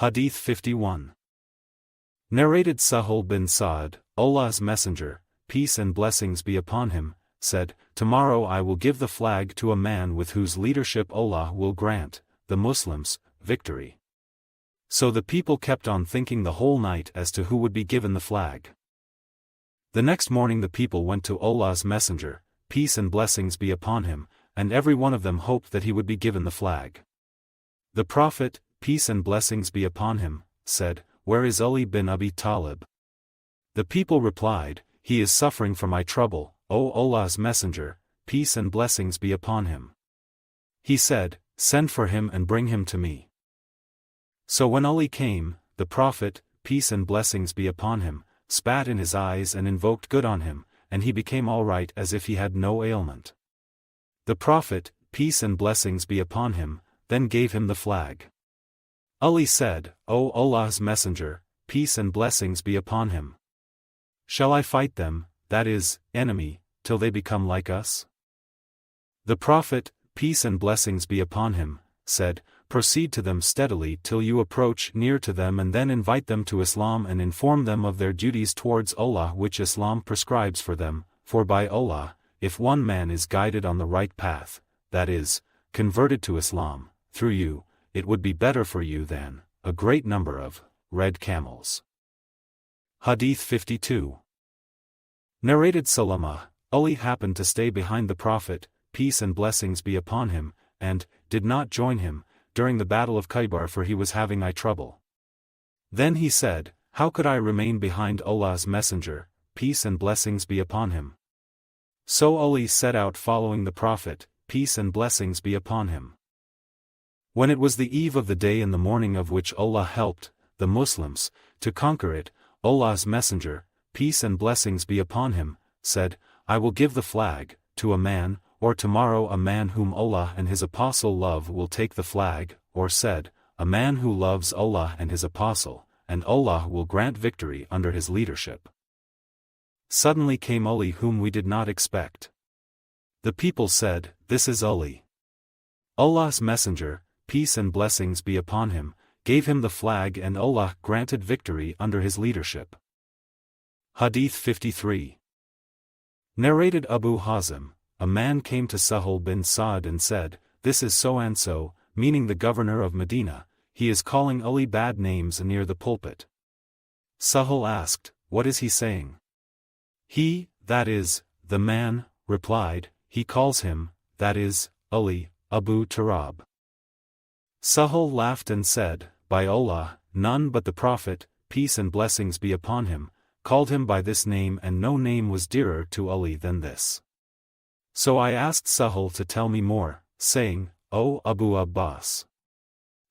Hadith 51. Narrated Sahih bin Sa'd, Allah's Messenger, peace and blessings be upon him, said, "Tomorrow I will give the flag to a man with whose leadership Allah will grant, the Muslims, victory." So the people kept on thinking the whole night as to who would be given the flag. The next morning the people went to Allah's Messenger, peace and blessings be upon him, and every one of them hoped that he would be given the flag. The Prophet, peace and blessings be upon him, said, "Where is Ali bin Abi Talib?" The people replied, "He is suffering from eye trouble, O Allah's Messenger, peace and blessings be upon him." He said, "Send for him and bring him to me." So when Ali came, the Prophet, peace and blessings be upon him, spat in his eyes and invoked good on him, and he became all right as if he had no ailment. The Prophet, peace and blessings be upon him, then gave him the flag. Ali said, "O Allah's Messenger, peace and blessings be upon him. Shall I fight them, that is, enemy, till they become like us?" The Prophet, peace and blessings be upon him, said, "Proceed to them steadily till you approach near to them and then invite them to Islam and inform them of their duties towards Allah which Islam prescribes for them, for by Allah, if one man is guided on the right path, that is, converted to Islam, through you, it would be better for you than a great number of red camels." Hadith 52. Narrated Salama, Ali happened to stay behind the Prophet, peace and blessings be upon him, and did not join him during the battle of Khaybar for he was having eye trouble. Then he said, "How could I remain behind Allah's Messenger, peace and blessings be upon him?" So Ali set out following the Prophet, peace and blessings be upon him. When it was the eve of the day in the morning of which Allah helped the Muslims to conquer it, Allah's Messenger, peace and blessings be upon him, said, "I will give the flag to a man, or tomorrow a man whom Allah and his apostle love will take the flag, or said, a man who loves Allah and his apostle, and Allah will grant victory under his leadership." Suddenly came Ali whom we did not expect. The people said, "This is Ali." Allah's Messenger, peace and blessings be upon him, gave him the flag and Allah granted victory under his leadership. Hadith 53. Narrated Abu Hazim, a man came to Sahih bin Sa'd and said, "This is so-and-so, meaning the governor of Medina, he is calling Ali bad names near the pulpit." Sahih asked, "What is he saying?" He, that is, the man, replied, "He calls him, that is, Ali, Abu Turab." Sahih laughed and said, "By Allah, none but the Prophet, peace and blessings be upon him, called him by this name and no name was dearer to Ali than this." So I asked Sahih to tell me more, saying, "O Abu Abbas,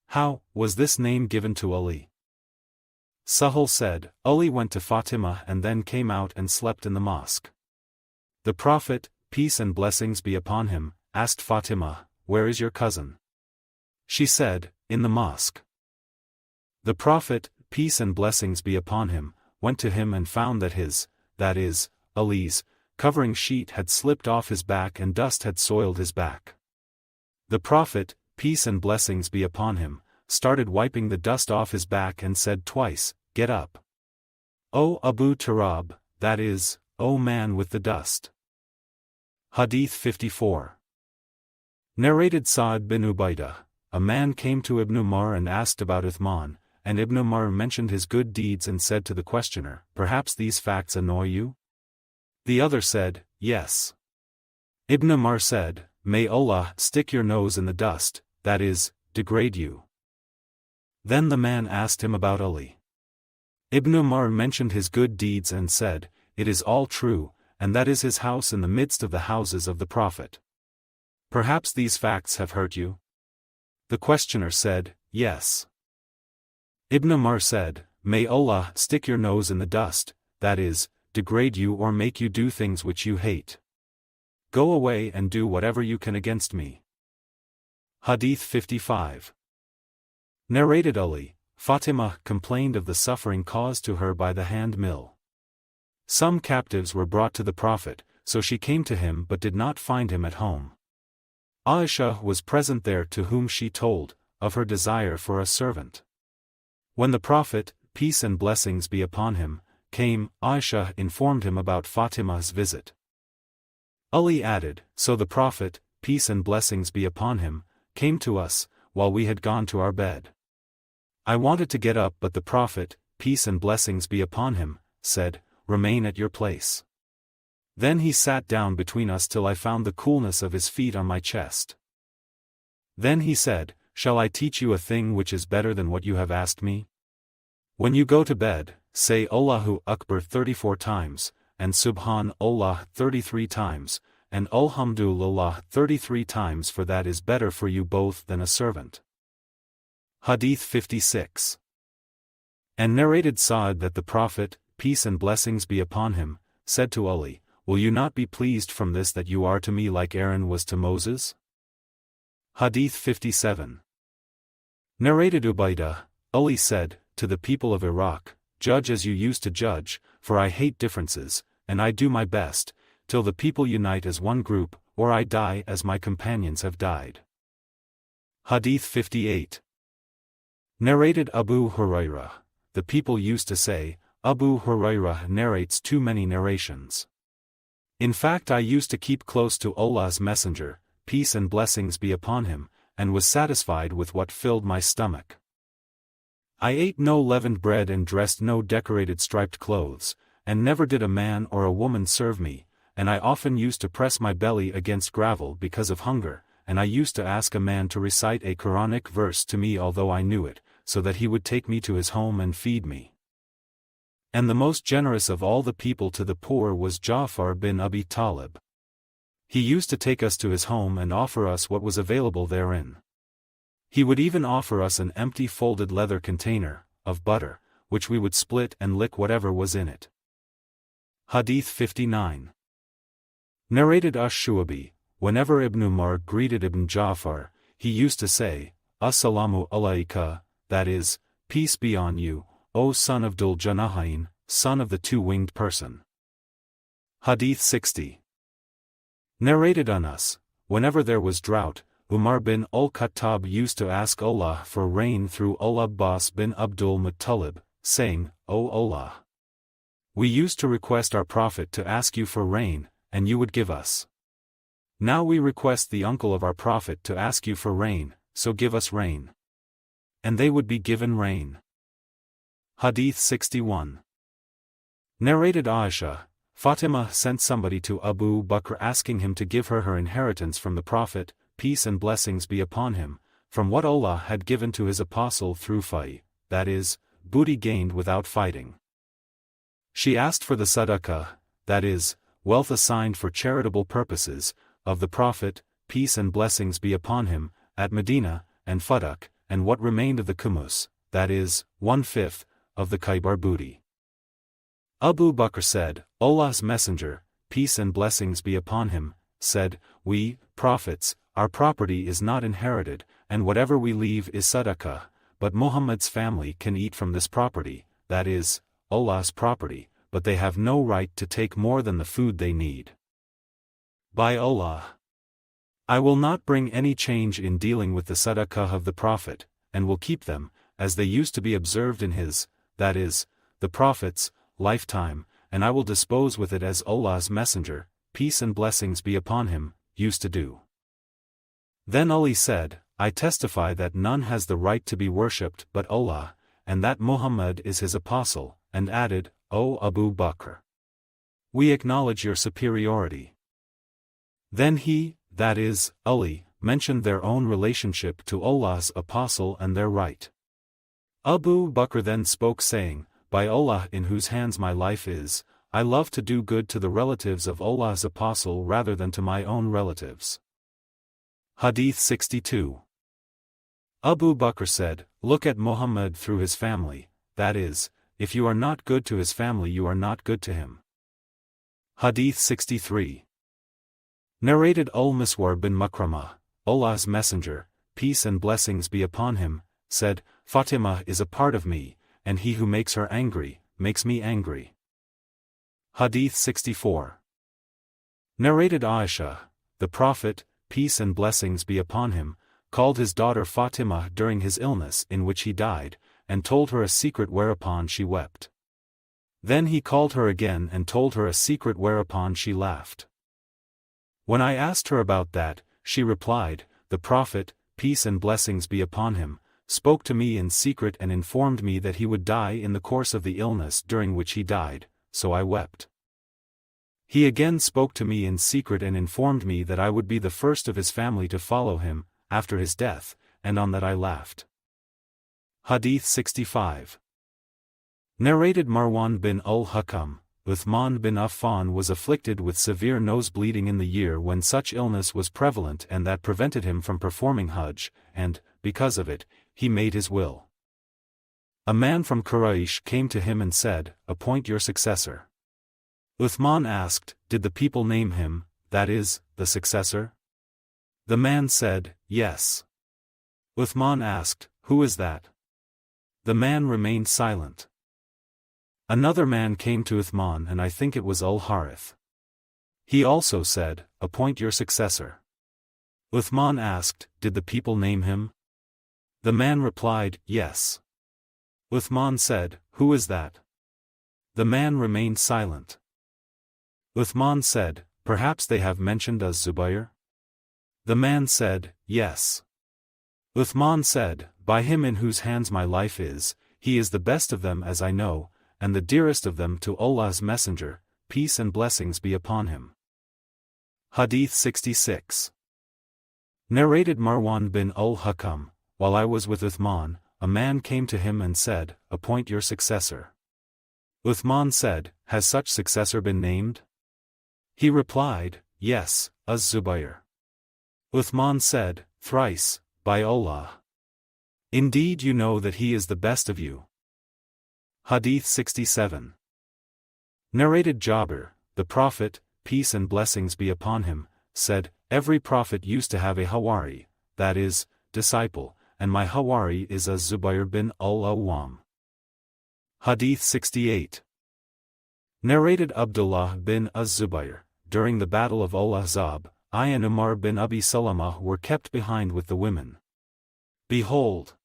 how was this name given to Ali?" Sahih said, "Ali went to Fatima and then came out and slept in the mosque. The Prophet, peace and blessings be upon him, asked Fatima, 'Where is your cousin?' She said, 'In the mosque.' The Prophet, peace and blessings be upon him, went to him and found that his, that is, Ali's, covering sheet had slipped off his back and dust had soiled his back. The Prophet, peace and blessings be upon him, started wiping the dust off his back and said twice, 'Get up, O Abu Turab, that is, O man with the dust.'" Hadith 54. Narrated Sa'd bin Ubaidah, a man came to Ibn Umar and asked about Uthman, and Ibn Umar mentioned his good deeds and said to the questioner, "Perhaps these facts annoy you?" The other said, "Yes." Ibn Umar said, "May Allah stick your nose in the dust, that is, degrade you." Then the man asked him about Ali. Ibn Umar mentioned his good deeds and said, "It is all true, and that is his house in the midst of the houses of the Prophet. Perhaps these facts have hurt you?" The questioner said, "Yes." Ibn Umar said, "May Allah stick your nose in the dust, that is, degrade you or make you do things which you hate. Go away and do whatever you can against me." Hadith 55. Narrated Ali, Fatima complained of the suffering caused to her by the hand mill. Some captives were brought to the Prophet, so she came to him but did not find him at home. Aisha was present there to whom she told of her desire for a servant. When the Prophet, peace and blessings be upon him, came, Aisha informed him about Fatima's visit. Ali added, so the Prophet, peace and blessings be upon him, came to us, while we had gone to our bed. I wanted to get up but the Prophet, peace and blessings be upon him, said, remain at your place. Then he sat down between us till I found the coolness of his feet on my chest. Then he said, shall I teach you a thing which is better than what you have asked me? When you go to bed, say Allahu Akbar 34 times, and Subhanallah 33 times, and Alhamdulillah 33 times, for that is better for you both than a servant. Hadith 56. And narrated Sa'd that the Prophet, peace and blessings be upon him, said to Ali, will you not be pleased from this that you are to me like Aaron was to Moses? Hadith 57. Narrated Ubaidah, Ali said, to the people of Iraq, judge as you used to judge, for I hate differences, and I do my best, till the people unite as one group, or I die as my companions have died. Hadith 58. Narrated Abu Hurairah, the people used to say, Abu Hurairah narrates too many narrations. In fact, I used to keep close to Allah's Messenger, peace and blessings be upon him, and was satisfied with what filled my stomach. I ate no leavened bread and dressed no decorated striped clothes, and never did a man or a woman serve me, and I often used to press my belly against gravel because of hunger, and I used to ask a man to recite a Quranic verse to me although I knew it, so that he would take me to his home and feed me. And the most generous of all the people to the poor was Ja'far bin Abi Talib. He used to take us to his home and offer us what was available therein. He would even offer us an empty folded leather container, of butter, which we would split and lick whatever was in it. Hadith 59. Narrated Ash-Shu'abi, whenever Ibn Umar greeted Ibn Ja'far, he used to say, Assalamu alayka, that is, peace be on you, O son of Dhul Janahain, son of the two-winged person. Hadith 60. Narrated Anas, whenever there was drought, Umar bin al-Khattab used to ask Allah for rain through al-Abbas bin Abdul Muttalib, saying, O Allah, we used to request our Prophet to ask you for rain, and you would give us. Now we request the uncle of our Prophet to ask you for rain, so give us rain. And they would be given rain. Hadith 61. Narrated Aisha, Fatima sent somebody to Abu Bakr asking him to give her inheritance from the Prophet, peace and blessings be upon him, from what Allah had given to his apostle through fai, that is, booty gained without fighting. She asked for the sadaqah, that is, wealth assigned for charitable purposes, of the Prophet, peace and blessings be upon him, at Medina, and Fadak, and what remained of the kumus, that is, 1/5, of the Khaybar booty. Abu Bakr said, Allah's Messenger, peace and blessings be upon him, said, we, prophets, our property is not inherited, and whatever we leave is sadaqah, but Muhammad's family can eat from this property, that is, Allah's property, but they have no right to take more than the food they need. By Allah, I will not bring any change in dealing with the sadaqah of the Prophet, and will keep them, as they used to be observed in his, that is, the Prophet's, lifetime, and I will dispose with it as Allah's Messenger, peace and blessings be upon him, used to do. Then Ali said, I testify that none has the right to be worshipped but Allah, and that Muhammad is his apostle, and added, O Abu Bakr, we acknowledge your superiority. Then he, that is, Ali, mentioned their own relationship to Allah's apostle and their right. Abu Bakr then spoke saying, by Allah in whose hands my life is, I love to do good to the relatives of Allah's apostle rather than to my own relatives. Hadith 62. Abu Bakr said, look at Muhammad through his family, that is, if you are not good to his family you are not good to him. Hadith 63. Narrated Al-Miswar bin Makramah, Allah's Messenger, peace and blessings be upon him, said, Fatima is a part of me, and he who makes her angry, makes me angry. Hadith 64. Narrated Aisha, the Prophet, peace and blessings be upon him, called his daughter Fatima during his illness in which he died, and told her a secret whereupon she wept. Then he called her again and told her a secret whereupon she laughed. When I asked her about that, she replied, "The Prophet, peace and blessings be upon him, spoke to me in secret and informed me that he would die in the course of the illness during which he died, so I wept. He again spoke to me in secret and informed me that I would be the first of his family to follow him, after his death, and on that I laughed." Hadith 65. Narrated Marwan bin al-Hakam, Uthman bin Affan was afflicted with severe nose bleeding in the year when such illness was prevalent and that prevented him from performing Hajj, and, because of it, he made his will. A man from Quraysh came to him and said, "Appoint your successor." Uthman asked, "Did the people name him, that is, the successor?" The man said, "Yes." Uthman asked, "Who is that?" The man remained silent. Another man came to Uthman and I think it was Al-Harith. He also said, "Appoint your successor." Uthman asked, "Did the people name him?" The man replied, "Yes." Uthman said, "Who is that?" The man remained silent. Uthman said, "Perhaps they have mentioned Az-Zubayr?" The man said, "Yes." Uthman said, "By him in whose hands my life is, he is the best of them as I know, and the dearest of them to Allah's Messenger, peace and blessings be upon him." Hadith 66. Narrated Marwan bin al-Hakam, while I was with Uthman, a man came to him and said, "Appoint your successor." Uthman said, "Has such successor been named?" He replied, "Yes, Az-Zubayr." Uthman said, "Thrice, by Allah. Indeed you know that he is the best of you." Hadith 67. Narrated Jabir, the Prophet, peace and blessings be upon him, said, "Every prophet used to have a Hawari, that is, disciple, and my Hawari is Az-Zubayr bin al-Awwam." Hadith 68. Narrated Abdullah bin Az-Zubayr, during the battle of Al-Ahzab, I and Umar bin Abi Salamah were kept behind with the women. Behold!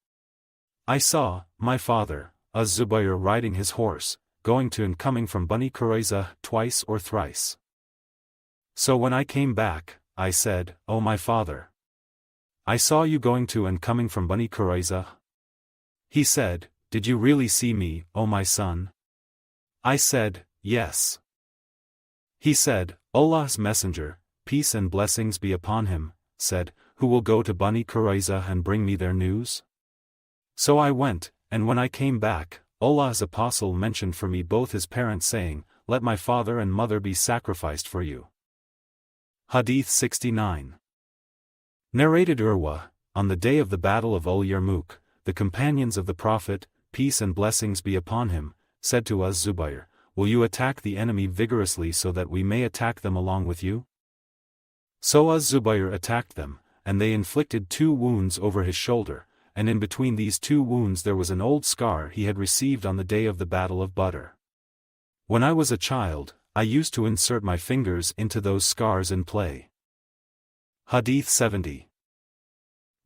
I saw, my father, Az-Zubayr riding his horse, going to and coming from Bani Qurayza twice or thrice. So when I came back, I said, "O my father! I saw you going to and coming from Bani Qurayza." He said, "Did you really see me, O my son?" I said, "Yes." He said, "Allah's Messenger, peace and blessings be upon him, said, who will go to Bani Qurayza and bring me their news?" So I went, and when I came back, Allah's Apostle mentioned for me both his parents saying, "Let my father and mother be sacrificed for you." Hadith 69. Narrated Urwa, on the day of the battle of Yarmouk, the companions of the Prophet, peace and blessings be upon him, said to Az-Zubayr, "Will you attack the enemy vigorously so that we may attack them along with you?" So Az-Zubayr attacked them, and they inflicted 2 wounds over his shoulder, and in between these 2 wounds there was an old scar he had received on the day of the Battle of Badr. When I was a child, I used to insert my fingers into those scars in play. Hadith 70.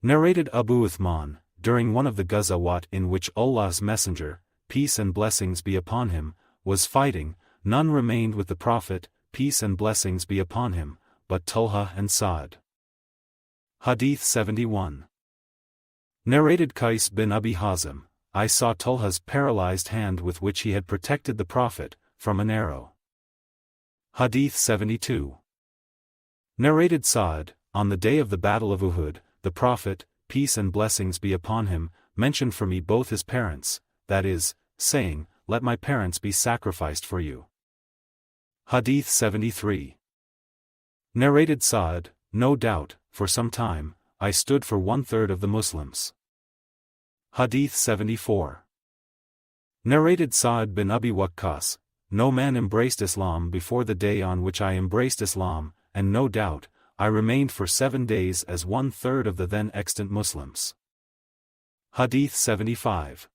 Narrated Abu Uthman, during one of the Ghazawat in which Allah's Messenger, peace and blessings be upon him, was fighting, none remained with the Prophet, peace and blessings be upon him, but Talha and Sa'd. Hadith 71. Narrated Qais bin Abi Hazim, I saw Talha's paralyzed hand with which he had protected the Prophet, from an arrow. Hadith 72. Narrated Sa'd, on the day of the Battle of Uhud, the Prophet, peace and blessings be upon him, mentioned for me both his parents, that is, saying, "Let my parents be sacrificed for you." Hadith 73. Narrated Sa'd, no doubt, for some time, I stood for 1/3 of the Muslims. Hadith 74. Narrated Sa'd bin Abi Waqqas, no man embraced Islam before the day on which I embraced Islam, and no doubt, I remained for 7 days as 1/3 of the then extant Muslims. Hadith 75.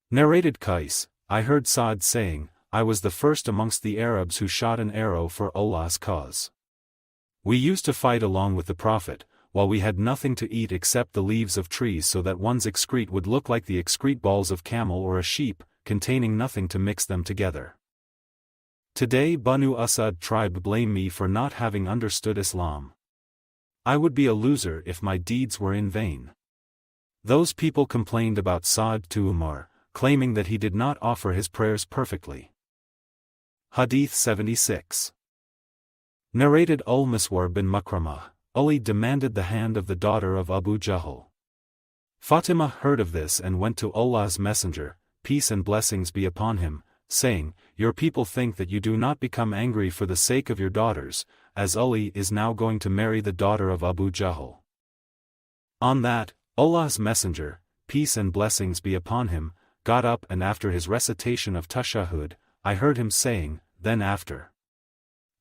Narrated Qais, I heard Sa'd saying, I was the first amongst the Arabs who shot an arrow for Allah's cause. We used to fight along with the Prophet, while we had nothing to eat except the leaves of trees, so that one's excrete would look like the excrete balls of camel or a sheep, containing nothing to mix them together. Today Banu Asad tribe blame me for not having understood Islam. I would be a loser if my deeds were in vain. Those people complained about Sa'd to Umar, claiming that he did not offer his prayers perfectly. Hadith 76. Narrated Al-Miswar bin Makramah, Ali demanded the hand of the daughter of Abu Jahl. Fatima heard of this and went to Allah's Messenger, peace and blessings be upon him, saying, "Your people think that you do not become angry for the sake of your daughters, as Ali is now going to marry the daughter of Abu Jahl." On that, Allah's Messenger, peace and blessings be upon him, got up, and after his recitation of Tashahhud, I heard him saying, then after,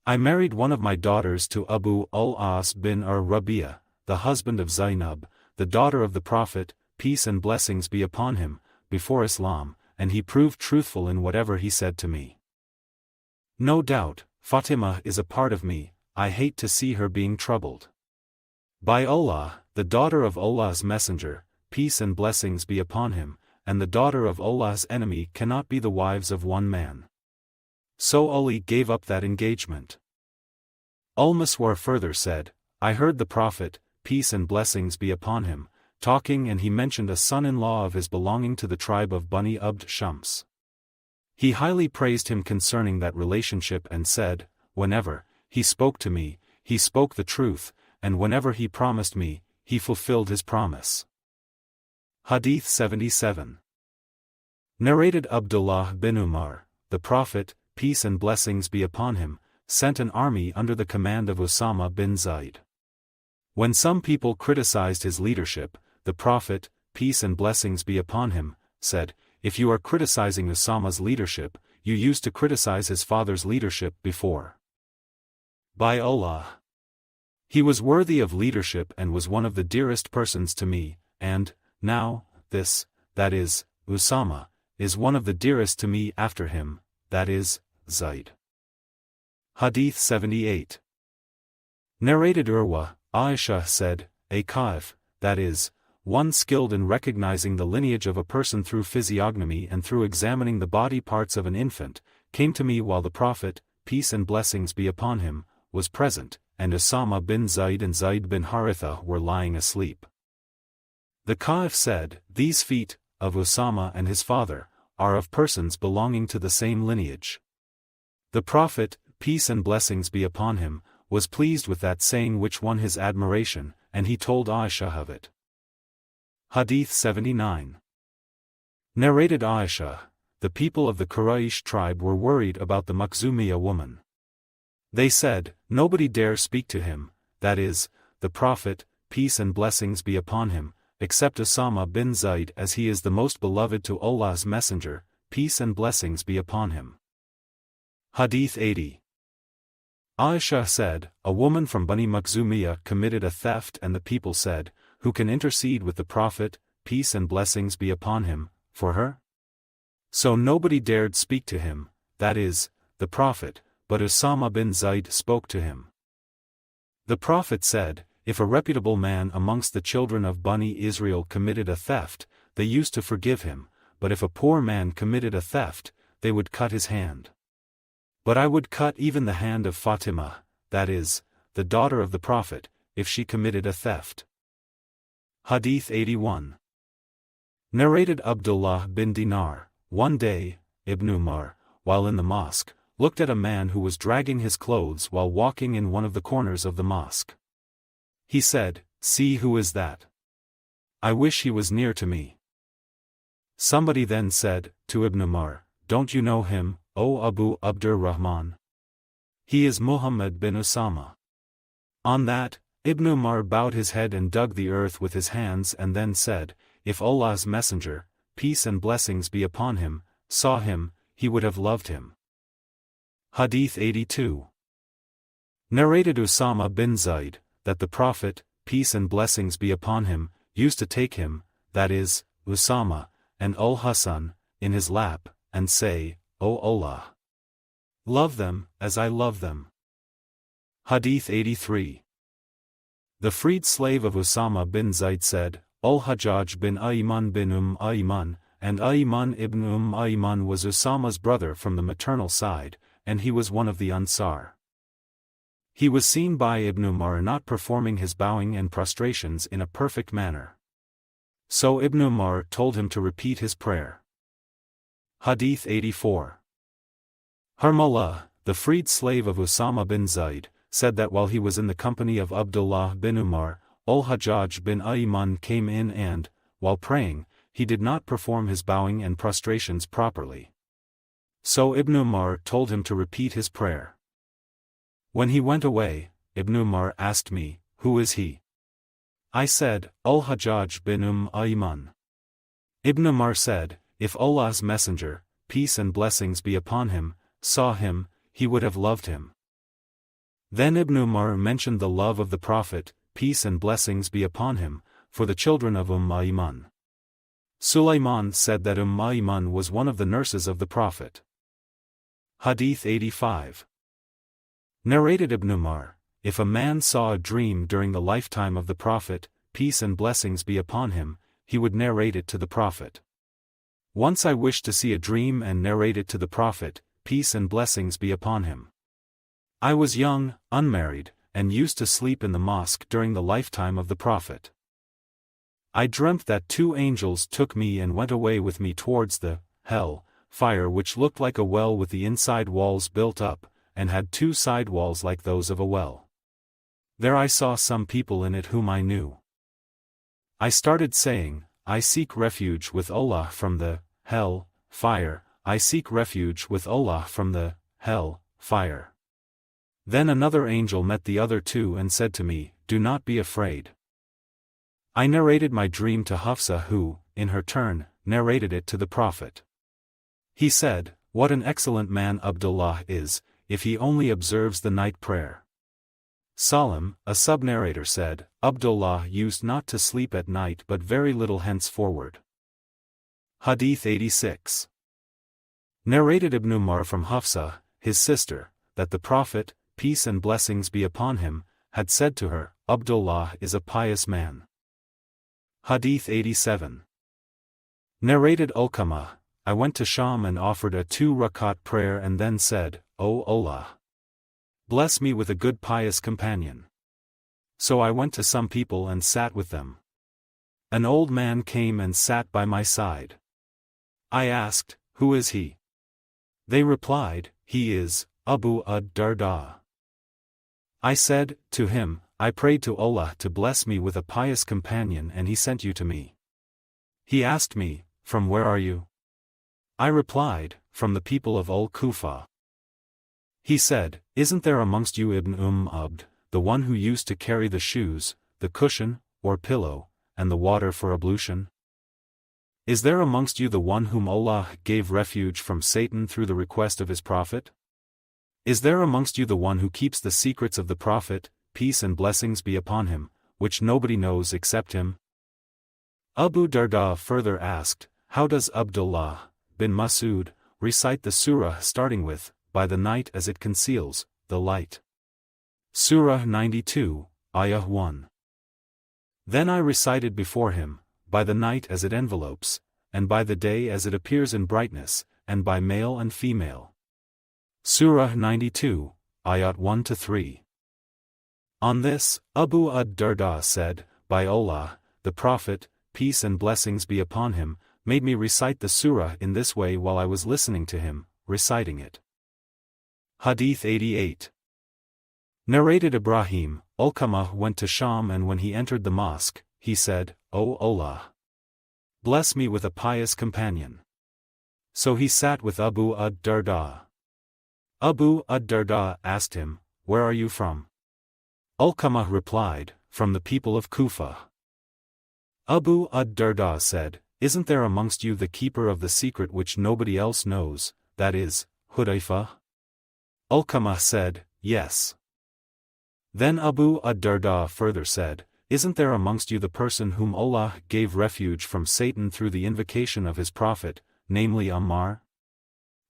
"I married one of my daughters to Abu al-As bin Rabi'ah, the husband of Zainab, the daughter of the Prophet, peace and blessings be upon him, before Islam, and he proved truthful in whatever he said to me. No doubt, Fatima is a part of me, I hate to see her being troubled. By Allah, the daughter of Allah's Messenger, peace and blessings be upon him, and the daughter of Allah's enemy cannot be the wives of one man." So Ali gave up that engagement. Al-Miswar further said, "I heard the Prophet, peace and blessings be upon him, talking, and he mentioned a son-in-law of his belonging to the tribe of Bani Abd Shams. He highly praised him concerning that relationship and said, whenever he spoke to me, he spoke the truth, and whenever he promised me, he fulfilled his promise." Hadith 77. Narrated Abdullah bin Umar, the Prophet, peace and blessings be upon him, sent an army under the command of Usama bin Zaid. When some people criticized his leadership, the Prophet, peace and blessings be upon him, said, "If you are criticizing Usama's leadership, you used to criticize his father's leadership before. By Allah, he was worthy of leadership and was one of the dearest persons to me, and, now, this, that is, Usama, is one of the dearest to me after him, that is, Zaid." Hadith 78. Narrated Urwa, Aisha said, "A Ka'if, that is, one skilled in recognizing the lineage of a person through physiognomy and through examining the body parts of an infant, came to me while the Prophet, peace and blessings be upon him, was present, and Usama bin Zaid and Zaid bin Haritha were lying asleep. The Ka'if said, 'These feet, of Usama and his father, are of persons belonging to the same lineage.' The Prophet, peace and blessings be upon him, was pleased with that saying which won his admiration, and he told Aisha of it." Hadith 79. Narrated Aisha, the people of the Quraysh tribe were worried about the Makhzumiyya woman. They said, "Nobody dare speak to him, that is, the Prophet, peace and blessings be upon him, except Usama bin Zaid, as he is the most beloved to Allah's Messenger, peace and blessings be upon him." Hadith 80. Aisha said, "A woman from Bani Makhzumiyya committed a theft, and the people said, 'Who can intercede with the Prophet, peace and blessings be upon him, for her?' So nobody dared speak to him, that is, the Prophet, but Usama bin Zaid spoke to him. The Prophet said, 'If a reputable man amongst the children of Bani Israel committed a theft, they used to forgive him, but if a poor man committed a theft, they would cut his hand. But I would cut even the hand of Fatima, that is, the daughter of the Prophet, if she committed a theft." Hadith 81. Narrated Abdullah bin Dinar, one day, Ibn Umar, while in the mosque, looked at a man who was dragging his clothes while walking in one of the corners of the mosque. He said, "See who is that? I wish he was near to me." Somebody then said, to Ibn Umar, "Don't you know him, O Abu Abdur Rahman? He is Muhammad bin Usama." On that, Ibn Umar bowed his head and dug the earth with his hands and then said, "If Allah's Messenger, peace and blessings be upon him, saw him, he would have loved him." Hadith 82. Narrated Usama bin Zaid, that the Prophet, peace and blessings be upon him, used to take him, that is, Usama, and Al-Hasan, in his lap, and say, "O Allah, love them, as I love them." Hadith 83. The freed slave of Usama bin Zayd said, Al-Hajjaj bin Ayman bin Ayman, and Ayman ibn Ayman was Usama's brother from the maternal side, and he was one of the Ansar. He was seen by Ibn Umar not performing his bowing and prostrations in a perfect manner. So Ibn Umar told him to repeat his prayer. Hadith 84. Harmullah, the freed slave of Usama bin Zayd, said that while he was in the company of Abdullah bin Umar, Al-Hajjaj bin Ayman came in and, while praying, he did not perform his bowing and prostrations properly. So Ibn Umar told him to repeat his prayer. When he went away, Ibn Umar asked me, "Who is he?" I said, Al-Hajjaj bin Ayman. Ibn Umar said, "If Allah's Messenger, peace and blessings be upon him, saw him, he would have loved him." Then Ibn Umar mentioned the love of the Prophet, peace and blessings be upon him, for the children of Ayman. Sulaiman said that Ayman was one of the nurses of the Prophet. Hadith 85. Narrated Ibn Umar, if a man saw a dream during the lifetime of the Prophet, peace and blessings be upon him, he would narrate it to the Prophet. Once I wished to see a dream and narrate it to the Prophet, peace and blessings be upon him. I was young, unmarried, and used to sleep in the mosque during the lifetime of the Prophet. I dreamt that two angels took me and went away with me towards the hell fire, which looked like a well with the inside walls built up, and had two side walls like those of a well. There I saw some people in it whom I knew. I started saying, I seek refuge with Allah from the hell fire, I seek refuge with Allah from the hell fire. Then another angel met the other two and said to me, "Do not be afraid." I narrated my dream to Hafsa, who, in her turn, narrated it to the Prophet. He said, "What an excellent man Abdullah is, if he only observes the night prayer." Salim, a sub-narrator, said, Abdullah used not to sleep at night but very little henceforward. Hadith 86. Narrated Ibn Umar from Hafsa, his sister, that the Prophet, peace and blessings be upon him, had said to her, Abdullah is a pious man. Hadith 87. Narrated Alqamah, I went to Sham and offered a 2-rakat prayer and then said, O Allah, bless me with a good pious companion. So I went to some people and sat with them. An old man came and sat by my side. I asked, "Who is he?" They replied, "He is Abu ad-Darda." I said to him, "I prayed to Allah to bless me with a pious companion and he sent you to me." He asked me, "From where are you?" I replied, "From the people of Al-Kufa." He said, "Isn't there amongst you Ibn Abd, the one who used to carry the shoes, the cushion, or pillow, and the water for ablution? Is there amongst you the one whom Allah gave refuge from Satan through the request of his Prophet? Is there amongst you the one who keeps the secrets of the Prophet, peace and blessings be upon him, which nobody knows except him?" Abu Darda further asked, "How does Abdullah bin Mas'ud recite the surah starting with, by the night as it conceals the light?" Surah 92, Ayah 1. Then I recited before him, by the night as it envelopes, and by the day as it appears in brightness, and by male and female. Surah 92, Ayat 1-3. On this, Abu ad-Darda said, "By Allah, the Prophet, peace and blessings be upon him, made me recite the surah in this way while I was listening to him, reciting it." Hadith 88. Narrated Ibrahim, Alqamah went to Sham and when he entered the mosque, he said, "O Allah, bless me with a pious companion." So he sat with Abu ad-Darda. Abu ad-Darda asked him, "Where are you from?" Alqamah replied, "From the people of Kufa." Abu ad-Darda said, "Isn't there amongst you the keeper of the secret which nobody else knows, that is, Hudayfa?" Alqamah said, "Yes." Then Abu ad-Darda further said, "Isn't there amongst you the person whom Allah gave refuge from Satan through the invocation of his Prophet, namely Ammar?"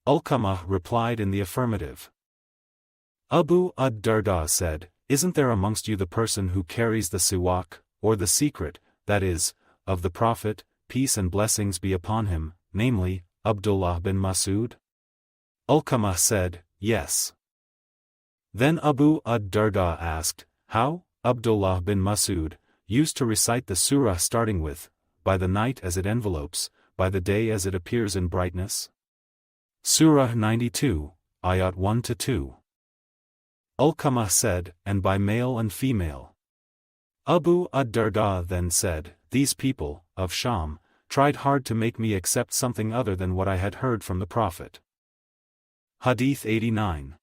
Alqamah replied in the affirmative. Abu ad-Darda said, Isn't there amongst you the person who carries the siwak, or the secret, that is, of the Prophet, peace and blessings be upon him, namely, Abdullah bin Mas'ud? Alqamah said, yes. Then Abu ad-Darda asked, how? Abdullah bin Mas'ud used to recite the surah starting with, by the night as it envelopes, by the day as it appears in brightness. Surah 92, Ayat 1-2. Alqamah said, and by male and female. Abu ad-Darda then said, these people, of Sham, tried hard to make me accept something other than what I had heard from the Prophet. Hadith 89.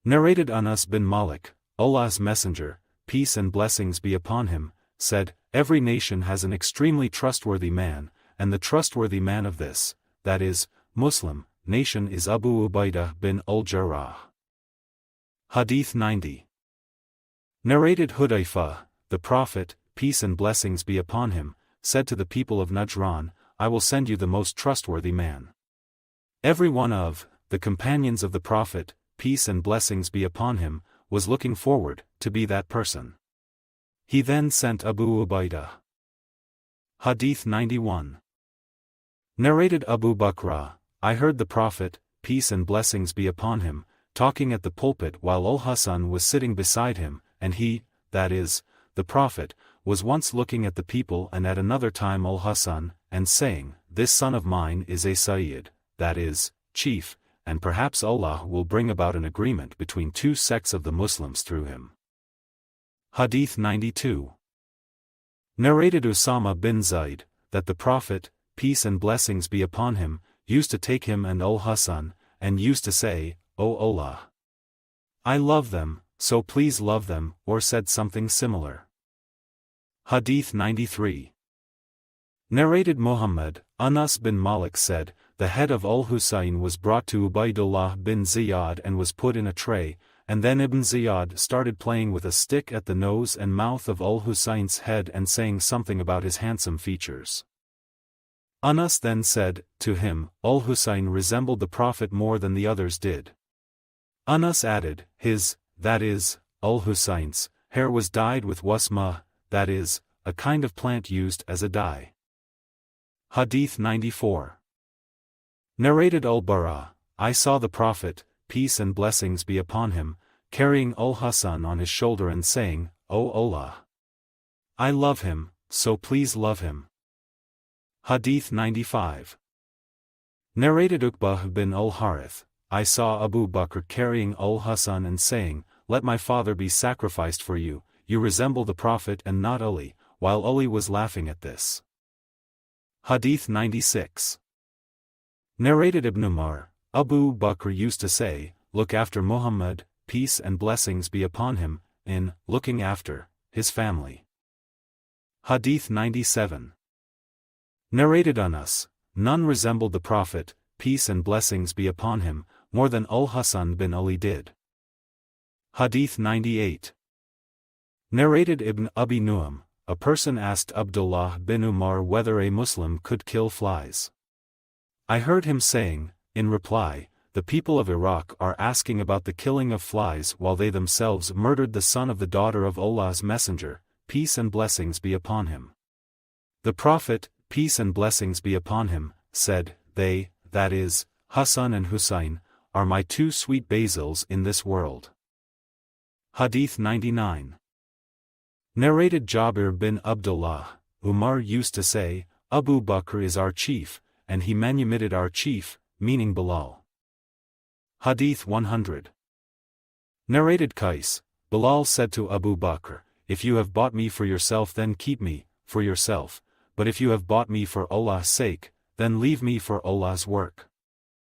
Narrated Anas bin Malik, Allah's Messenger, peace and blessings be upon him, said, every nation has an extremely trustworthy man, and the trustworthy man of this, that is, Muslim, nation is Abu Ubaidah bin al-Jarrah. Hadith 90. Narrated Hudayfa, the Prophet, peace and blessings be upon him, said to the people of Najran, I will send you the most trustworthy man. Every one of the companions of the Prophet, peace and blessings be upon him, was looking forward to be that person. He then sent Abu Ubaidah. Hadith 91. Narrated Abu Bakr, I heard the Prophet, peace and blessings be upon him, talking at the pulpit while Al-Hasan was sitting beside him, and he, that is, the Prophet, was once looking at the people and at another time Al-Hasan, and saying, this son of mine is a Sayyid, that is, chief, and perhaps Allah will bring about an agreement between two sects of the Muslims through him. Hadith 92. Narrated Usama bin Zayd, that the Prophet, peace and blessings be upon him, used to take him and Al-Hasan, and used to say, O Allah, I love them, so please love them, or said something similar. Hadith 93. Narrated Muhammad, Anas bin Malik said, the head of Al-Husayn was brought to Ubaydullah bin Ziyad and was put in a tray, and then Ibn Ziyad started playing with a stick at the nose and mouth of Al-Husayn's head and saying something about his handsome features. Anas then said, to him, Al-Husayn resembled the Prophet more than the others did. Anas added, his, that is, Al-Husayn's, hair was dyed with wasma, that is, a kind of plant used as a dye. Hadith 94. Narrated Al-Bara, I saw the Prophet, peace and blessings be upon him, carrying Al-Hasan on his shoulder and saying, O Allah, I love him, so please love him. Hadith 95. Narrated Uqbah bin al-Harith, I saw Abu Bakr carrying Al-Hasan and saying, let my father be sacrificed for you, you resemble the Prophet and not Ali, while Ali was laughing at this. Hadith 96. Narrated Ibn Umar, Abu Bakr used to say, look after Muhammad, peace and blessings be upon him, in looking after his family. Hadith 97. Narrated Anas, none resembled the Prophet, peace and blessings be upon him, more than Al-Hasan bin Ali did. Hadith 98. Narrated Ibn Abi Nu'am, a person asked Abdullah bin Umar whether a Muslim could kill flies. I heard him saying, in reply, the people of Iraq are asking about the killing of flies while they themselves murdered the son of the daughter of Allah's Messenger, peace and blessings be upon him. The Prophet, peace and blessings be upon him, said, they, that is, Hassan and Husayn, are my two sweet basils in this world. Hadith 99. Narrated Jabir bin Abdullah, Umar used to say, Abu Bakr is our chief, and he manumitted our chief, meaning Bilal. Hadith 100. Narrated Qais, Bilal said to Abu Bakr, if you have bought me for yourself then keep me, for yourself, but if you have bought me for Allah's sake, then leave me for Allah's work.